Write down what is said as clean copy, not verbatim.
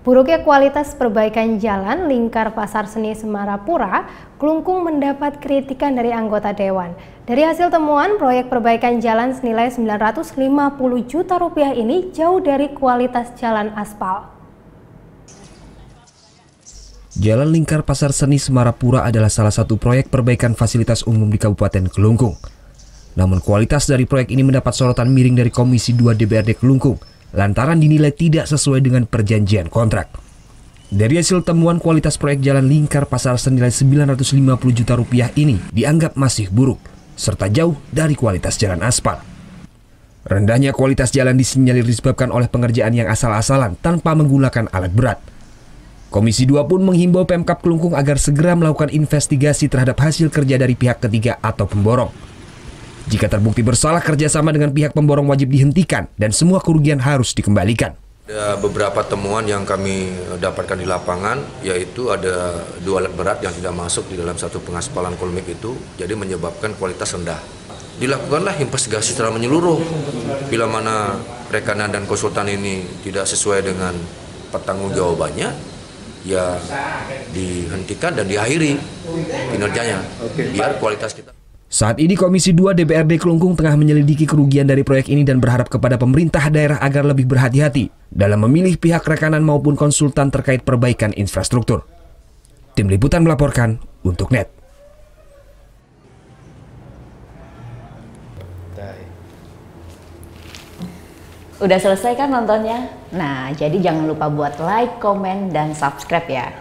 Buruknya kualitas perbaikan jalan lingkar Pasar Seni Semarapura, Klungkung mendapat kritikan dari anggota Dewan. Dari hasil temuan, proyek perbaikan jalan senilai Rp950 juta ini jauh dari kualitas jalan aspal. Jalan lingkar Pasar Seni Semarapura adalah salah satu proyek perbaikan fasilitas umum di Kabupaten Klungkung. Namun kualitas dari proyek ini mendapat sorotan miring dari Komisi 2 DPRD Klungkung lantaran dinilai tidak sesuai dengan perjanjian kontrak. Dari hasil temuan, kualitas proyek jalan lingkar pasar senilai Rp950 juta ini dianggap masih buruk, serta jauh dari kualitas jalan aspal. Rendahnya kualitas jalan disinyalir disebabkan oleh pengerjaan yang asal-asalan tanpa menggunakan alat berat. Komisi 2 pun menghimbau Pemkab Klungkung agar segera melakukan investigasi terhadap hasil kerja dari pihak ketiga atau pemborong. Jika terbukti bersalah, kerjasama dengan pihak pemborong wajib dihentikan dan semua kerugian harus dikembalikan. Ada beberapa temuan yang kami dapatkan di lapangan, yaitu ada 2 alat berat yang tidak masuk di dalam satu pengaspalan kolmik itu, jadi menyebabkan kualitas rendah. Dilakukanlah investigasi secara menyeluruh. Bila mana rekanan dan konsultan ini tidak sesuai dengan pertanggungjawabannya, ya dihentikan dan diakhiri kinerjanya, biar kualitas kita. Saat ini Komisi 2 DPRD Klungkung tengah menyelidiki kerugian dari proyek ini dan berharap kepada pemerintah daerah agar lebih berhati-hati dalam memilih pihak rekanan maupun konsultan terkait perbaikan infrastruktur. Tim Liputan melaporkan untuk NET. Udah selesai kan nontonnya? Nah, jadi jangan lupa buat like, komen, dan subscribe ya.